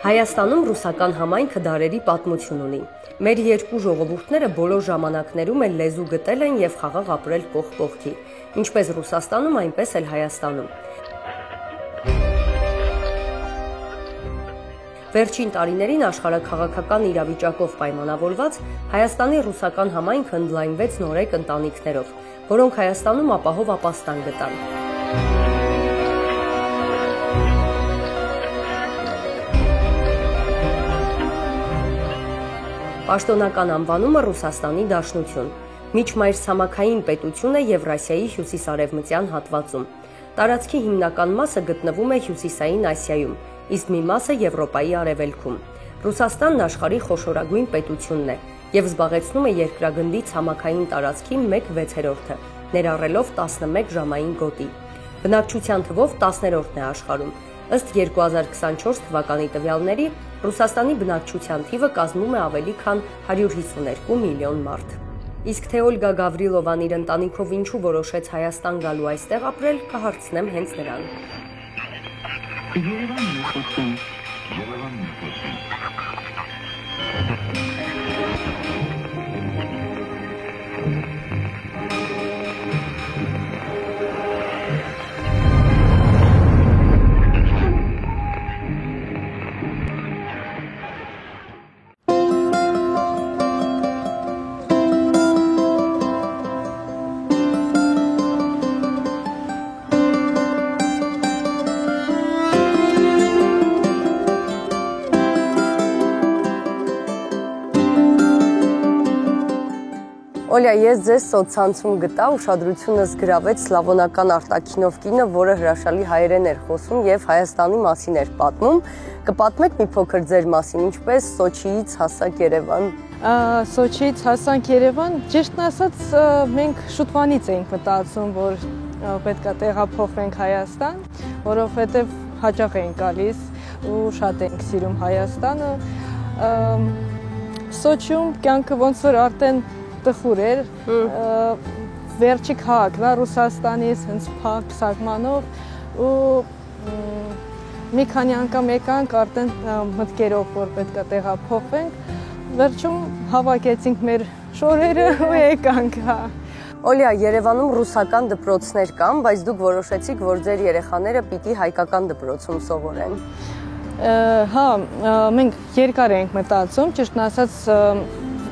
Հայաստանում ռուսական համայնքը դարերի պատմություն ունի։ Մեր երկու ժողովուրդները բոլոր ժամանակներում էլ լեզու գտել են եւ խաղաղ ապրել կողք կողքի, ինչպես Ռուսաստանում, այնպես էլ Հայաստանում։ Վերջին տարիներին աշխարհաքաղաքական իրավիճակով պայմանավորված Հայաստանի ռուսական համայնքը ընդլայնվեց նորեկ ընտանիքներով, որոնք Հայաստանում ապահով ապաստան գտան։ Պաշտոնական անվանումը Ռուսաստանի Դաշնություն, միջմայրցամաքային պետություն է Եվրասիայի հյուսիսարևմտյան հատվածում։ Տարածքի հիմնական մասը գտնվում է Հյուսիսային Ասիայում, իսկ մի մասը Եվրոպայի արևելքում։ Ռուսաստանն աշխարհի խոշորագույն պետությունն է եւ զբաղեցնում է երկրագնդի ցամաքային տարածքի 1/6-ը, ներառելով 11 ժամային գոտի։ Բնակչության թվով 10-րդն է աշխարհում։ Ըստ 2024 թվականի տվյալների, Ռուսաստանի բնակչության թիվը կազմում է ավելի քան 152 միլիոն մարդ։ Իսկ թե Օլգա Գավրիլովան իր ընտանիքով ինչու որոշեց Հայաստան գալու այստեղ ապրել, կհարցնեմ հենց նրան։ Օլյա, ես ձեզ սոցցանցում գտա, ուշադրությունս գրավեց սլավոնական արտաքինով կինը, որը հրաշալի հայերեն էր խոսում եւ Հայաստանի մասին էր պատմում։ Կպատմեք մի փոքր ձեր մասին, ինչպես Սոչիից հասաք Երևան։ Սոչիից հասանք Երևան, ճիշտն ասած, մենք շուտվանից էինք մտածում, որ պետք է տեղափոխվենք Հայաստան, որովհետեւ հաճախ էինք գալիս ու շատ էինք սիրում Հայաստանը։ Սոչիում կյանքը ոնց որ արդեն տխուր էր, վերջի քաղաքն է Ռուսաստանից, հենց փակ սահմանով ու մի քանի անգամ եկանք արդեն մտքերով, որ պետք է տեղափոխվենք, վերջում հավաքեցինք մեր շորերը ու եկանք։ Օլյա, Երևանում ռուսական դպրոցներ կան, բայց դուք որոշեցիք, որ ձեր երեխաները պիտի հայկական դպրոցում սովորեն։ Հա, մենք երկար էինք մտածում, ճիշտն ասած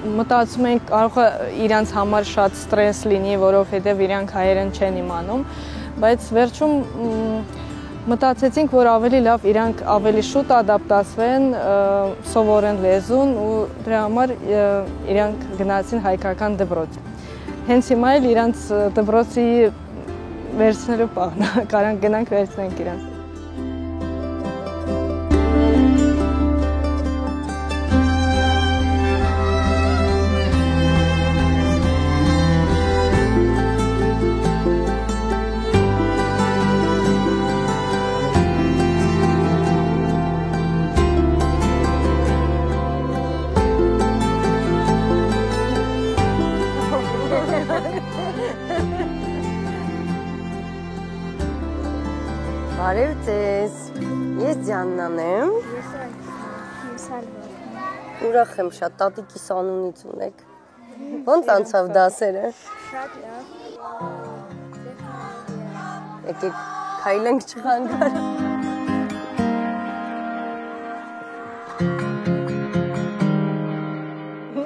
մտածում ենք կարող է իրանց համար շատ ստրես լինի, որովհետև իրանք հայերեն չեն իմանում, բայց վերջում մտածեցինք, որ ավելի լավ իրանք ավելի շուտ ադապտացվեն, սովորեն լեզուն ու դրա համար իրանք գնացին հայկական դպրոց։ Հենց հիմա էլ իրանց դպրոցի վերցնելու պահն է, կարանք գնանք վերցնենք իրանց։ Բարև ձեզ, ես Ձյաննան եմ։ Ես Ալվարդն։ Ուրախ եմ շատ, տատիկիս անունից ունեք։ Ոնց անցավ դասերը։ Շատ լավ։ Եկեք քայլենք չխանգար։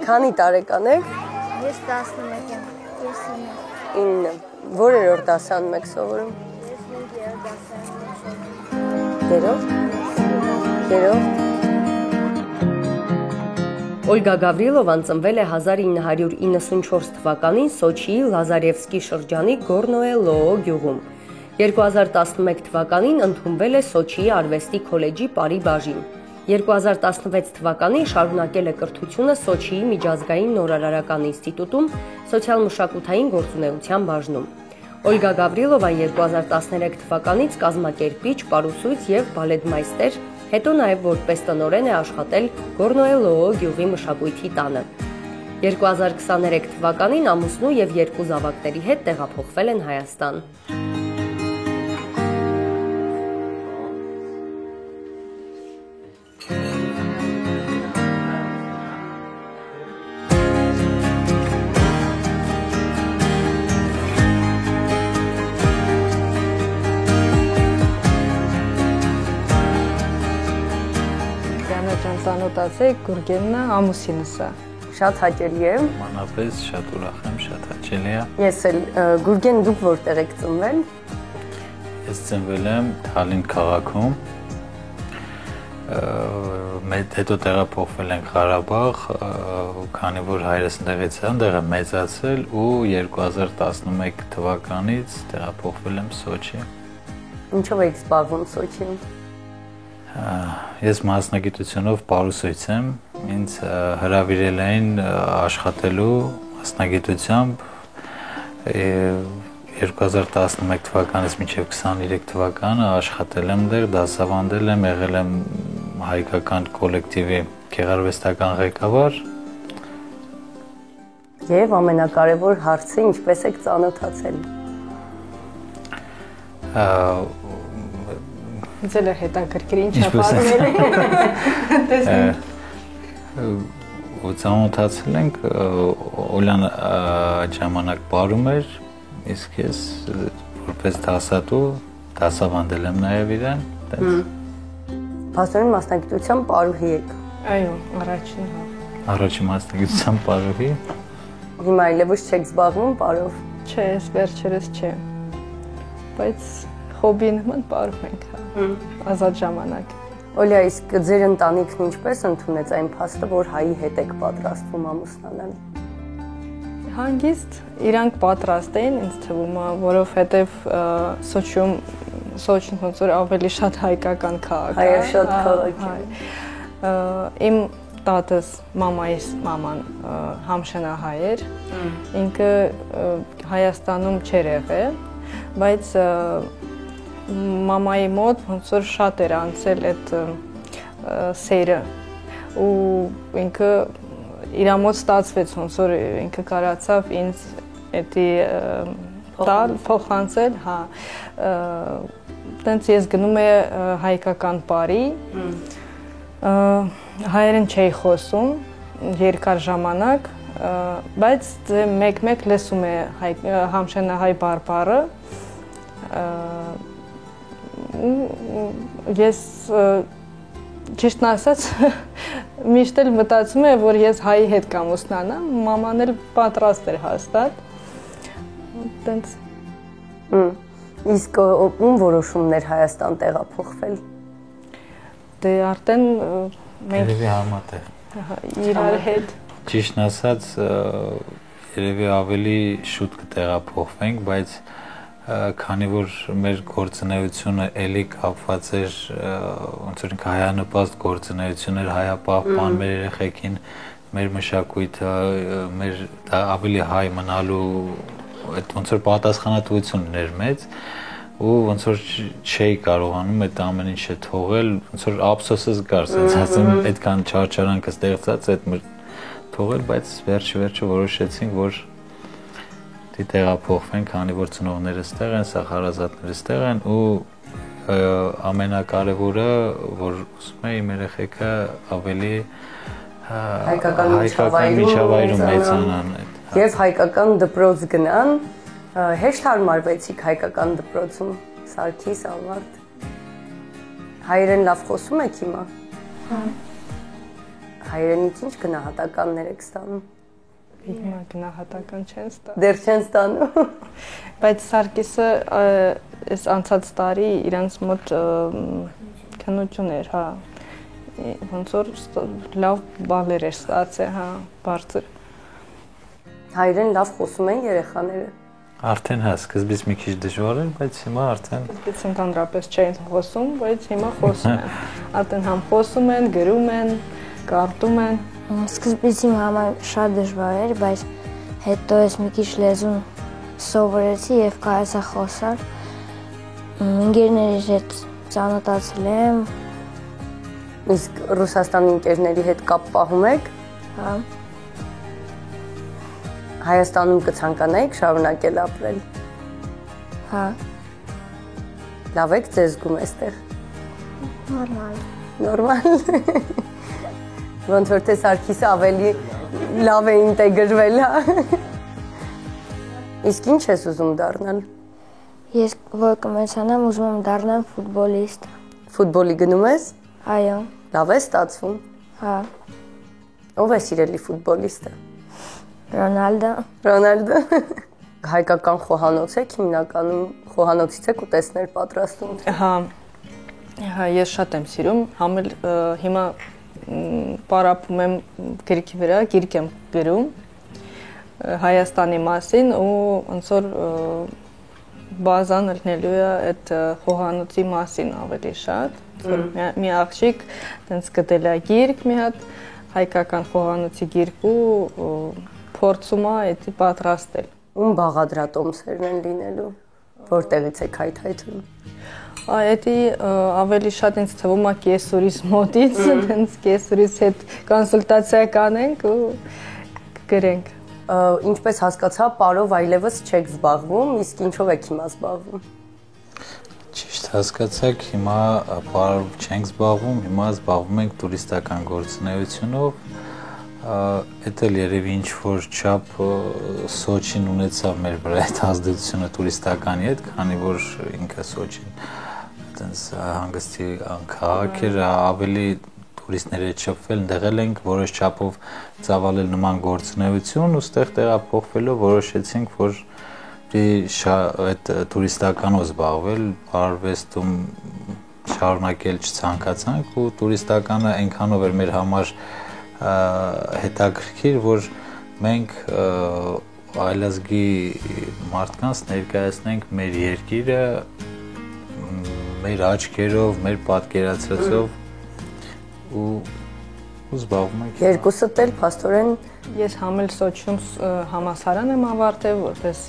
Քանի տարեկան եք։ Ես 11 եմ։ Ես 9։ Որերորդ դասանում եք սովորում։ Ես 5-րդ դասանում եմ սովորում։ Երրորդ։ Օլգա Գավրիլովան ծնվել է 1994 թվականին Սոչիի Լազարևսկի շրջանի Գորնոե Լոո գյուղում։ 2011 թվականին ընդունվել է Սոչիի արվեստի քոլեջի Պարի բաժին։ 2016 թվականին շարունակել է կրթությունը Սոչիի միջազգային նորարարական ինստիտուտում սոցիալ-մշակութային գործունեության բաժնում։ Օլգա Գավրիլովան 2013 թվականից կազմակերպիչ, պարուսույց եւ բալետմայստեր, հետո նաեւ որպես տնօրեն է աշխատել Գորնոե Լոո գյուղի մշակույթի տանը։ 2023 թվականին ամուսնու եւ 2 զավակների հետ տեղափոխվել են Հայաստան։ Ծանոթացեք Գուրգենն է, ամուսինս է։ Շատ հաճելի է։ Մանավանդ շատ ուրախ եմ, շատ հաճելի է։ Ես էլ Գուրգեն, դուք որտեղ եք ծնվել։ Ես ծնվել եմ Թալին քաղաքում։ Հետո տեղափոխվել ենք Ղարաբաղ, քանի որ հայրս ընդեղից է, ընդեղ եմ մեծացել ու 2011 թվականից տեղափոխվել եմ Սոչի։ Ինչով եք զբաղվում Սոչիում։ Ես մասնագիտությունով պարուսույց եմ, ինձ հրավիրել էին աշխատելու մասնագիտությամբ 2011 թվականից մինչև 23 թվականը աշխատել եմ դեր, դասավանդել եմ, եղել եմ հայկական կոլեկտիվի գեղարվեստական ղեկավար։ Եվ ամենակարևոր հարցը, ինչպես եք ծանոթացել։ Ձեր հետաքրքիր ինչ է պատմել։ Ու ծանոթացել ենք, Օլյան ժամանակ բարում էր, իսկ ես որպես դասատու դասավանդել եմ նաև իրեն։ Փաստորեն մասնագիտությամբ պարուհի եք։ Այո, առաջին հա։ Առաջին մասնագիտությամբ պարուհի։ Հիմա այլևս չեք զբաղվում պարով։ Չէ, ես վերջերս չէ։ Բայց հոբին ման պարում ենք, հա։ Ազատ ժամանակ։ Օլյա, իսկ ձեր ընտանիքն ինչպես ընդունեց այն փաստը, որ հայի հետ եք պատրաստվում ամուսնանալ։ Հանգիստ իրանք պատրաստ էին, ինձ թվում է, որովհետև Սոչին ոնց որ ավելի շատ հայկական քաղաք է։ Հայաշատ քաղաք է։ Իմ տատս, մամայիս մաման համշենահայ էր, ինքը Հայաստանում չէր եղել, բայց մամայի մոտ ոնց որ շատ էր անցել այդ սերը ու ինքը իր մոտ ստացվեց ոնց որ ինքը կարացավ ինձ էդի տալ փոխանցել, հա տենց ես գնում եմ հայկական բարի հայերեն չէի խոսում երկար ժամանակ, բայց մեկ-մեկ լսում է համշենահայ բարբառը ես ճիշտն ասած միշտ էլ մտածում եմ, որ ես հայի հետ կամուսնանամ, մաման էլ պատրաստ էր հաստատ։ Տենց Իսկ ում որոշումներ Հայաստան տեղափոխվել։ Դե արդեն մենք Երևի համատեղ։ իրար հետ Ճիշտն ասած, երևի ավելի շուտ կտեղափոխվենք, բայց քանի որ մեր գործունեությունը էլի կապված էր ոնց որ հայանպաստ գործունեություն էր, հայապահպան մեր երեխեքին, մեր մշակույթը, մեր ավելի հայ մնալու այդ ոնց որ պատասխանատվությունն էր մեծ ու ոնց որ չէի կարողանում այդ ամեն ինչը թողել, ոնց որ ափսոսս գար, ասած ասեմ, այդքան չարչարանքը ստեղծած այդ թողել, բայց վերջը որոշեցինք, որ տեղափոխվենք, քանի որ ծնողները ստեղ են, սախարազատները ստեղ են ու ամենակարևորը, որ ուզում եմ իմ երեխեքը ավելի հայկական միջավայրում մեծանան։ Եվ հայկական դպրոց գնան, հեշտ հարմարվեցիք հայկական դպրոցում, Սարգիս, Ալվարդ։ Հայերեն լավ խոսում եք հիմա։ Հա։ Հայերենից ինչ գնահատականներ եք ստանում։ Հիմա գնահատական չեն ստանում։ Դեռ չեն ստանում։ Բայց Սարգիսը այս անցած տարի իրանց մոտ քննություն էր, հա։ Ոնց որ լավ բալեր էր ստացել, հա, բարձր։ Հայերեն լավ խոսում են երեխաները։ Արդեն հա, սկզբից մի քիչ դժվար էր, բայց հիմա արդեն Սկզբից ընդհանրապես չէին խոսում, բայց հիմա խոսում են։ Արդեն համ խոսում են, գրում են, կարդում են։ Սկզբից իմ համար շատ դժվար էր, բայց հետո ես մի քիչ լեզուն սովորեցի եւ կարողացա խոսալ։ Ընկերների հետ ծանոթացել եմ։ Իսկ Ռուսաստանի ընկերների հետ կապ պահում եք։ Հա։ Հայաստանում կցանկանայիք շարունակել ապրել։ Հա, Լավ եք ձեզ զգում այստեղ։ նորմալ։ Նորմալ։ Ոնց որ թե Սարգիսը ավելի լավ է ինտեգրվել, հա։ Իսկ ինչ ես ուզում դառնալ։ Ես որ կմեծանամ ուզում եմ դառնամ ֆուտբոլիստ։ Ֆուտբոլի գնում ես։ Այո, Լավ է ստացվում։ հա, Ով է սիրելի ֆուտբոլիստը։ Ռոնալդո։ Ռոնալդո։ Հայկական խոհանոց եք հիմնականում խոհանոցից եք ուտեսներ պատրաստում։ Հա, ես շատ եմ սիրում, համել հիմա պարապում եմ գրքի վրա, գիրք եմ գրում Հայաստանի մասին ու ոնց որ բազան լնելու է այդ խոհանոցի մասին ավելի շատ, որ մի աղջիկ տենց գտել է գիրք մի հատ հայկական խոհանոցի գիրք ու փորձում է դա պատրաստել։ Ում բաղադրատոմսերն են լինելու, որտեղից եք հայթայթում։ Դա ավելի շատ ինձ թվում է կեսուրից մոտից, տենց կեսուրից հետ կոնսուլտացիա կանենք ու կգրենք։ Ինչպես հասկացա, պարով այլևս չեք զբաղվում, իսկ ինչով եք հիմա զբաղվում։ Ճիշտ հասկացաք, հիմա պարով չենք զբաղվում, հիմա զբաղվում ենք տուրիստական գործունեությունով։ Էդ էլ երևի ինչ-որ չափ Սոչին ունեցավ մեր վրա այդ ազդեցությունը տուրիստականի հետ, քանի որ ինքը Սոչին այտենց հանգստի քաղաք էր, ավելի տուրիստների հետ շփվել, ընդեղել ենք, որոշ չափով ծավալել նման գործունեություն ու ստեղ տեղափոխվելով որոշեցինք, որ այդ տուրիստականով զբաղվել, արվեստում շարունակել չցանկացանք ու տուրիստականը այնքանով էր մեր համար հետաքրքիր, որ մենք այլազգի մարդկանց ներկայացնենք մեր երկիրը մեր աչքերով, մեր պատկերացրածով ու զբաղվում ենք։ Երկուսդ էլ փաստորեն Ես համել Սոչիում համալսարան եմ ավարտել որպես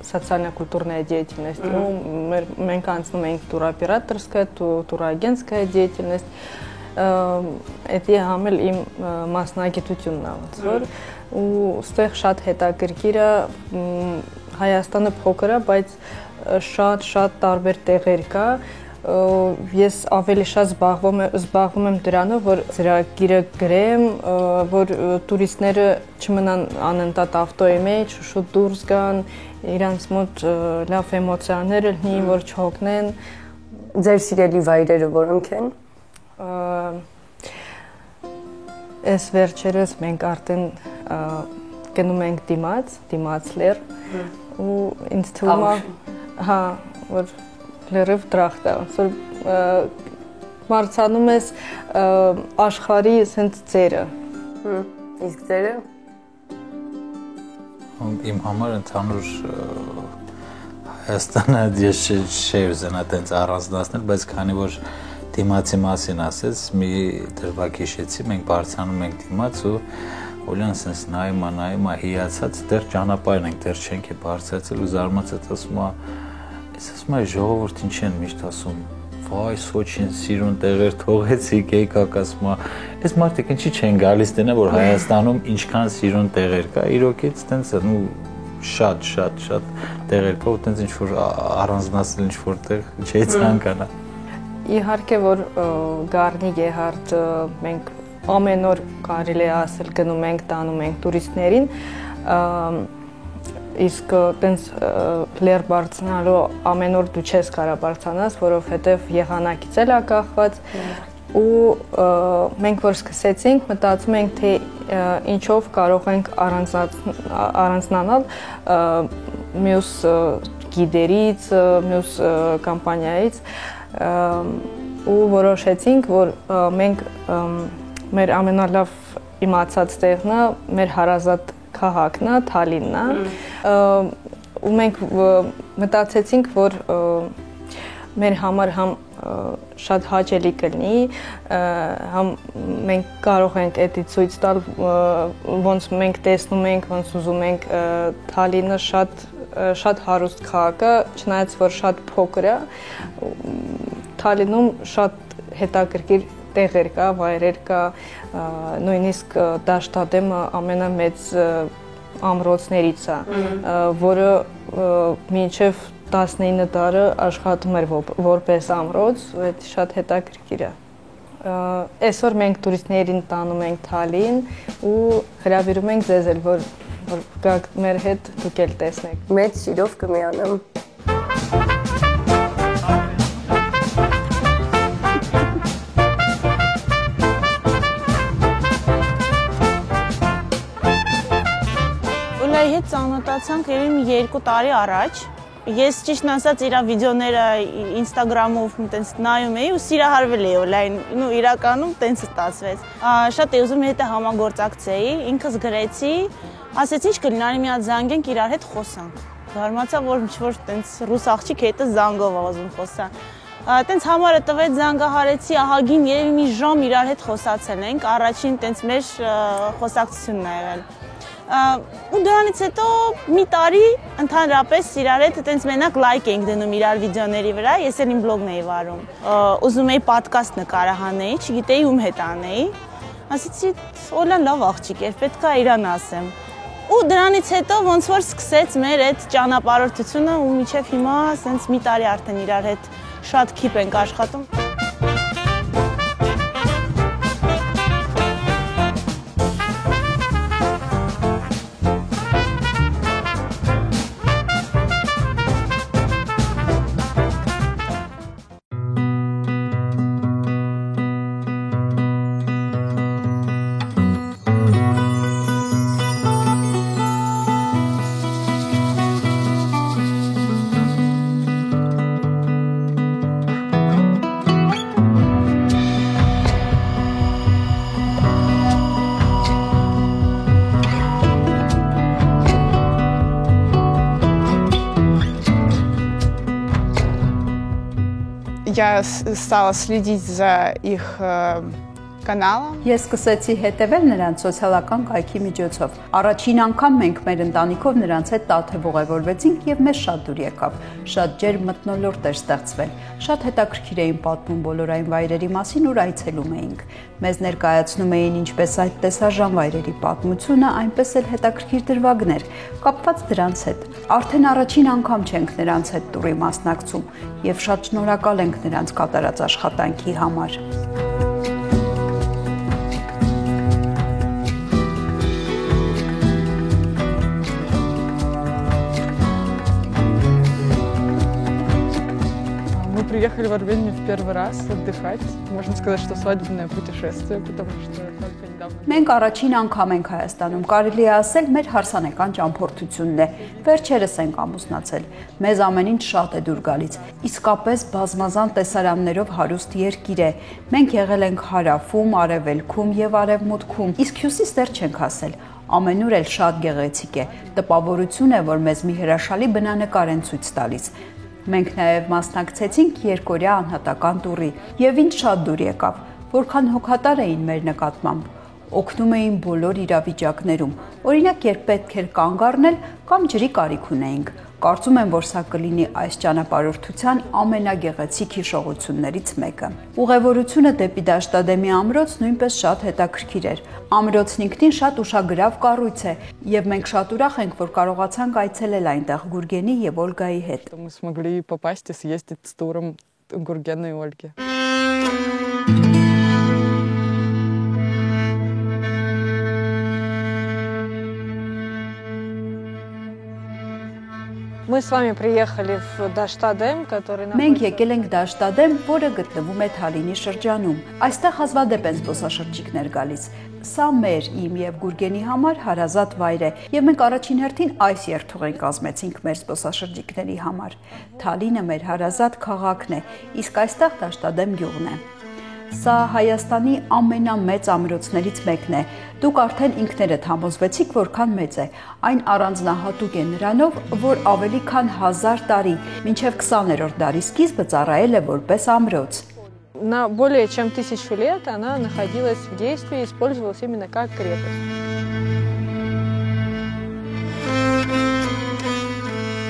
социально-культурная деятельность, մենք անցնում ենք туроператорская, турагентская деятельность, դա համել իմ մասնագիտությունն է, ոնց որ ու ստեղ շատ հետաքրքիր է Հայաստանը փոքր է, բայց շատ տարբեր տեղեր կա ես ավելի շատ զբաղվում եմ դրանով, որ ծրագիրը գրեմ, որ տուրիստները չմնան անընդհատ ավտոյի մեջ, շուտ դուրս գան, իրանց մոտ լավ էմոցիաներ լինի, որ չհոգնեն։ Ձեր սիրելի վայրերը որոնք են։ Այս վերջերս մենք արդեն գնում ենք դիմաց լեռ ու ինձ թվում է, հա, որ լրիվ դրախտ է, ոնց որ մարտանում ես աշխարհի ասենց ծերը։ Իսկ ձերը։ Իմ համար ընդհանուր Հայաստանը ես չէի ուզենա տենց առանձնացնել, բայց քանի որ դիմացի մասին ասեց, մի դրվագ հիշեցի, մենք բարձրանում ենք դիմաց ու Օլյան ասես նայում հիացած, դեռ ճանապարհն ենք, դեռ չենք բարձրացել ու զարմացած ասում է Ես ասում եմ ժողովուրդ ինչ են միշտ ասում, վայ Սոչին սիրուն տեղեր թողեցիք, եկաք ասում եմ, այս մարդիկ ինչի չեն գալիս դենա, որ Հայաստանում ինչքան սիրուն տեղեր կա, իրոքից տենց ու շատ տեղեր կա ու տենց ինչ-որ առանձնացնել ինչ-որ տեղ չի ցանկանա։ Իհարկե որ Գառնի Գեհարդ մենք ամեն օր կարելի է ասել գնում ենք, տանում ենք տուրիստներին, իսկ տենց լեռ բարձրանալու ամեն օր դու չես կարա բարձրանաս, որովհետև եղանակից էլ է կախված ու մենք որ սկսեցինք մտածում ենք թե ինչով կարող ենք առանձնանալ մյուս գիդերից, մյուս կամպանիայից ու որոշեցինք որ մենք մեր ամենալավ իմացած տեղն է մեր հարազատ քաղաքն է, Թալինն է, ու մենք մտածեցինք, որ մեր համար համ շատ հաճելի կլինի, համ մենք կարող ենք դա ցույց տալ, ոնց մենք տեսնում ենք, ոնց ուզում ենք Թալինը շատ հարուստ քաղաք է, չնայած որ շատ փոքր է, Թալինում շատ հետաքրքիր տեղեր կա, վայրեր կա, նույնիսկ Դաշտադեմը ամենամեծ ամրոցներից է, որը մինչև 19 տարի աշխատում էր որպես ամրոց, ու դա շատ հետաքրքիր է։ Այսօր մենք տուրիստներին տանում ենք Թալին ու հրավիրում ենք ձեզ էլ, որ գաք մեր հետ դուք էլ տեսնեք։ Մեծ սիրով կմիանամ։ Ուլայի հետ ծանոթացանք երևի 2 տարի առաջ։ Ես ճիշտն ասած իր վիդեոները Instagram-ով տենց նայում էի ու սիրահարվել էի Ուլային, ու իրականում տենց ստացվեց։ Շատ էի ուզում հետը համագործակցեի, ինքս գրեցի, ասեցի ինչ կլինի մի հատ զանգենք իրար հետ խոսանք։ Զարմացա, որ ինչ-որ տենց ռուս աղջիկ հետը զանգով ուզում խոսա։ Տենց համարը տվեց, զանգահարեցի, ահագին երևի մի ժամ իրար հետ խոսացել ենք, առաջին տենց մեր խոսակցությունն ա եղել։ Ու դրանից հետո մի տարի ընդհանրապես իրար հետ տենց մենակ լայք էինք դնում իրար վիդեոների վրա, ես էլ իմ բլոգն էի վարում։ Ուզում էի պոդքասթ նկարահանեի, չգիտեի ում հետ անեի։ Ասեցի, Օլան լավ աղջիկ էր, պետք է իրան ասեմ։ Ու դրանից հետո ոնց որ սկսեց մեր այդ ճանապարհորդությունը ու մինչև հիմա ասենց մի տարի արդեն իրար հետ շատ քիփ ենք աշխատում։ Я стала следить за их կանալը։ Ես սկսեցի հետևել նրանց սոցիալական կայքի միջոցով։ Առաջին անգամ մենք մեր ընտանիքով նրանց հետ Տաթև ուղևորվեցինք եւ մեզ շատ դուր եկավ։ Շատ ջերմ մթնոլորտ էր ստեղծվել։ Շատ հետաքրքիր էին պատմում բոլոր այն վայրերի մասին, ուր այցելում էինք։ Մեզ ներկայացնում էին ինչպես այդ տեսարժան վայրերի պատմությունը, այնպես էլ հետաքրքիր դրվագներ, կապված դրանց հետ։ Արդեն առաջին անգամ չենք նրանց հետ տուրի մասնակցում եւ շատ շնորհակալ ենք նրանց կատարած աշխատանքի համար։ Приехали в Армению в первый раз отдыхать. Можно сказать, что свадебное путешествие, потому что только недавно. Մենք առաջին անգամ ենք Հայաստանում, կարելի է ասել մեր հարսանեկան ճամփորդությունն է։ Վերջերս ենք ամուսնացել։ Մեզ ամեն ինչ շատ է դուր գալիս։ Իսկապես բազմազան տեսարաններով հարուստ երկիր է։ Մենք եղել ենք հարավում, արևելքում եւ արևմուտքում, իսկ հյուսիս դեռ չենք հասել։ Ամենուր էլ շատ գեղեցիկ է։ Տպավորություն է, որ մեզ մի հրաշալի բնանկար են ցույց տալիս։ Մենք նաև մասնակցեցինք երկօրյա անհատական տուրի եւ ինչ շատ դուր եկավ, որքան հոգատար էին մեր նկատմամբ, օգնում էին բոլոր իրավիճակներում, օրինակ երբ պետք էր կանգ առնել կամ ջրի կարիք ունեինք։ Կարծում եմ, որ սա կլինի այս ճանապարհորդության ամենագեղեցիկ հիշողություններից մեկը։ Ուղևորությունը դեպի Դաշտադեմի ամրոց նույնպես շատ հետաքրքիր էր։ Ամրոցն ինքնին շատ ուշագրավ կառույց է, եւ մենք շատ ուրախ ենք, որ կարողացանք այցելել այնտեղ Գուրգենի եւ Օլգայի հետ։ Мы смогли попасть и съездить с туром Гургена и Ольги. Мы с вами приехали в Даштадем, который Մենք եկել ենք Դաշտադեմ, որը գտնվում է Թալինի շրջանում։ Այստեղ հազվադեպ են զբոսաշրջիկներ գալիս։ Սա մեր, իմ եւ Գուրգենի համար հարազատ վայր է, եւ մենք առաջին հերթին այս երթուղին կազմեցինք մեր զբոսաշրջիկների համար։ Թալինը մեր հարազատ քաղաքն է, իսկ այստեղ Դաշտադեմ գյուղն է։ Սա Հայաստանի ամենամեծ ամրոցներից մեկն է։ Դուք արդեն ինքներդ համոզվեցիք, որքան մեծ է։ Այն առանձնահատուկ է նրանով, որ ավելի քան 1000 տարի, մինչև 20-րդ դարի սկիզբը ծառայել է որպես ամրոց։ На более чем 1000 лет она находилась в действии и использовалась именно как крепость.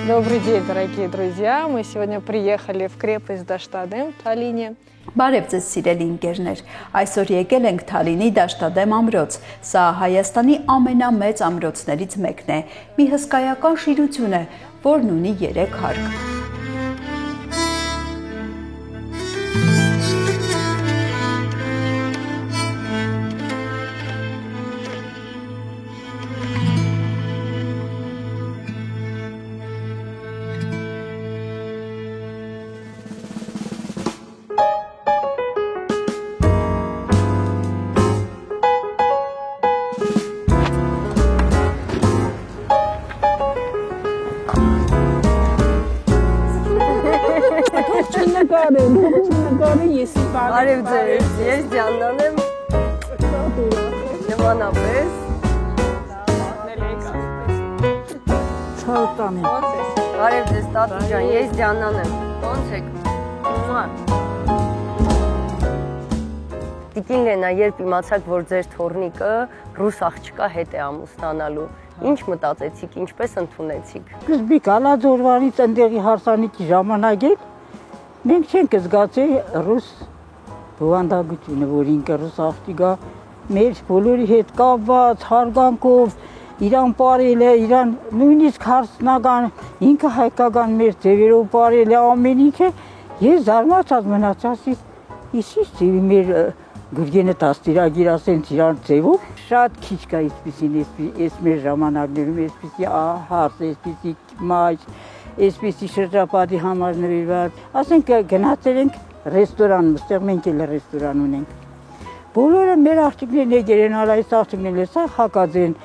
Добрый день, дорогие друзья! Мы сегодня приехали в крепость Դաշտադեմ в Таллине. Բարև ձեզ սիրելի ընկերներ, այսօր եկել ենք Թալինի Դաշտադեմ ամրոց, սա Հայաստանի ամենամեծ ամրոցներից մեկն է, մի հսկայական շինություն է, որն ունի 3 հարկ։ Արև ձեզ, ես Ջաննան եմ, նմանապես։ Արև ձեզ, տատու ջան, ես Ջաննան եմ, ոնց եք։ Տիկին Լենա, երբ իմացաք, որ ձեր թոռնիկը ռուս աղջկա հետ է ամուսնանալու, ինչ մտածեցիք, ինչպես ընդունեցիք։ Սկզբի կանաձորվանից ընդեղի հարսանիքի ժամանակ էլ մենք չենք զգացել ռուս բովանդակությունը, որ ինքը ռուս աղջիկա մեր բոլորի հետ կապված, հարգանքով, իրան պարել է, իրան նույնիսկ հարսնական, ինքը հայկական մեր ձևերով պարել է ամեն ինչը, ես զարմացած մնացած, իսի ձևի մեր գուրգենը տաստիրագիր ասենց իրան ձևով, շատ քիչ կա իսպիսին, ես մեր ժամանակներում, իսպիսի հարս, իսպիսի մայր, այսպիսի շրջապատի համար նվիրված, ասենք գնացել ենք ռեստորան, այստեղ մենք էլ ռեստորան ունենք։ Բոլորը մեր աղջիկներն եկել են, այս աղջիկներն էլ սա հակած են,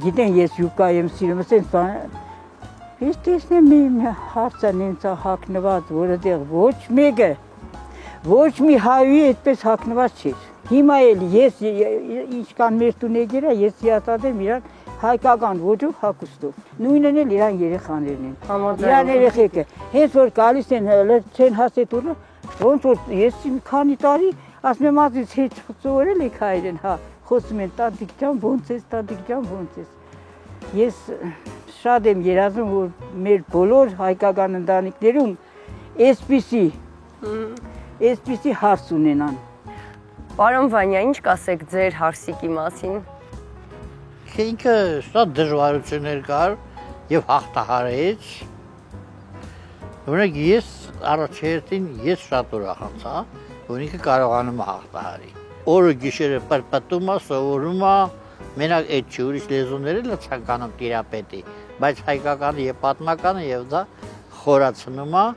գիտեն ես յուկա եմ սիրում, ասենց բան։ Ես տեսնեմ իմ հարցան ինձ հագնված, որտեղ ոչ մեկը, ոչ մի հայուի այդպես հագնված չէր։ Հիմա էլ ես ինչքան մեր տուն եկել ես հիացած եմ իրան հայկական ոճով հագուստով։ Նույնն էլ իրան երեխաներն են։ Իրան երեխեքը հենց որ գալիս են չեն հասետուրը, ոնց որ ես քանի տարի ասում եմ ազից հետ ծորել եք հայրեն, հա, խոսում են տատիկ ջան ոնց ես, տատիկ ջան ոնց ես։ Ես շատ եմ երազում, որ մեր բոլոր հայկական ընտանիքներում այսպիսի հարս ունենան։ Պարոն Վանյա, ինչ կասեք ձեր հարսիկի մասին։ Ինքը շատ դժվարություններ կար եւ հաղթահարեց։ Օրինակ ես առաջերտին ես շատ ուրախացա, որ ինքը կարողանում է հաղթահարի։ Օրը գիշերը պրպտում է, սովորում է, մենակ այդ չի ուրիշ լեզուներն է ցանկանում տիրապետի, բայց հայկականը եւ պատմականը եւ դա խորացնում է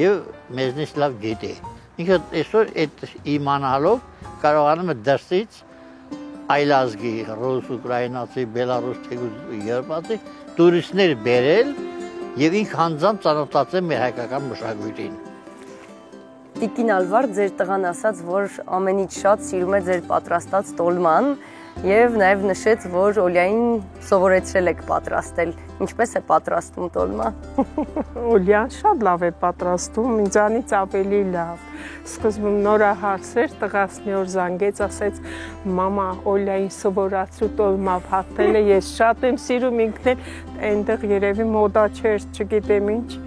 եւ մեզնից լավ գիտի։ Ինքը այսօր այդ իմանալով կարողանում է դրսից այլազգի, ռուս, ուկրաինացի, բելարուս, եվրոպացի տուրիստներ բերել եւ ինքը հանձամբ ծանոթացել մեր հայկական մշակույթին։ Տիկին Ալվար, ձեր տղան ասաց, որ ամենից շատ սիրում է ձեր պատրաստած տոլման եւ նաեւ նշեց, որ Օլիային սովորեցրել եք պատրաստել։ Ինչպես է պատրաստում տոլմա։ Օլիան շատ լավ է պատրաստում, ինձանից ավելի լավ։ Սկզբում նորահարս էր, տղաս մի օր զանգեց, ասեց մամա Օլիային սովորացրու տոլմա հաղթելը, ես շատ եմ սիրում, ինքն էլ այնտեղ երևի մոդա չէր, չգիտեմ ինչ։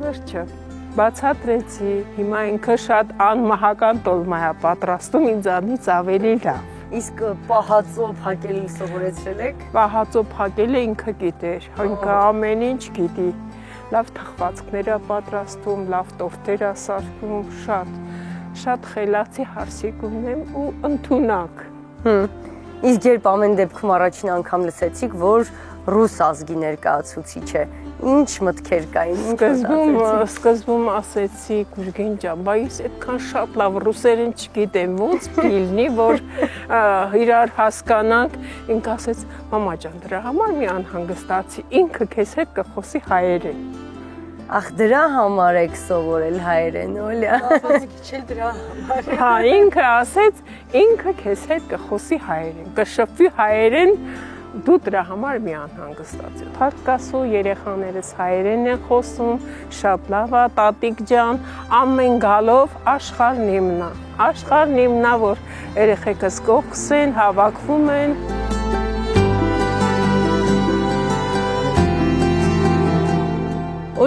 Վերջը բացատրեցի, հիմա ինքը շատ անմահական տոլմա է պատրաստում, ինձանից ավելի լավ։ Իսկ պահածով փակել սովորեցրել եք։ Պահածով փակելը ինքը գիտեր, ինքը ամեն ինչ գիտի։ Լավ թխվածքներ է պատրաստում, լավ տորթեր է սարքում, շատ խելացի հարսիկ ունեմ ու ընդունակ։ Իսկ երբ ամեն դեպքում առաջին անգամ լսեցիք, որ ռուս ազգի ներկայացուցիչ է, ինչ մտքեր կային։ Սկզբում ասեցի Գուրգեն ջան, բայց այդքան շատ լավ ռուսերեն չգիտեմ, ոնց լինի, որ իրար հասկանանք։ Ինքը ասեց, մամա ջան, դրա համար մի անհանգստացի, ինքը քեզ հետ կխոսի հայերեն։ Ախ, դրա համար եք սովորել հայերեն, Օլիա։ Քիչ դրա համար։ Հա, ինքը ասեց, ինքը քեզ հետ կխոսի հայերեն, կշփվի հայերեն, դու դրա համար մի անհանգստացի։ Թարգասու երեխաներս հայերեն են խոսում, շատ լավ է, տատիկ ջան, ամեն գալով աշխարհն իմնա։ Աշխարհն իմնա, որ երեխեքս կողքս են, հավաքվում են։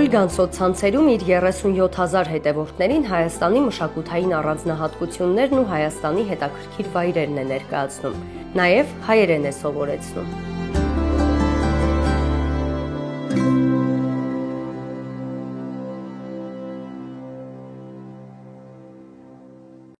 Օլգան սոցցանցերում իր 37,000 հետևորդներին Հայաստանի մշակութային առանձնահատկություններն ու Հայաստանի հետաքրքիր վայրերն է ներկայացնում։ Նաև հայերեն է սովորեցնում։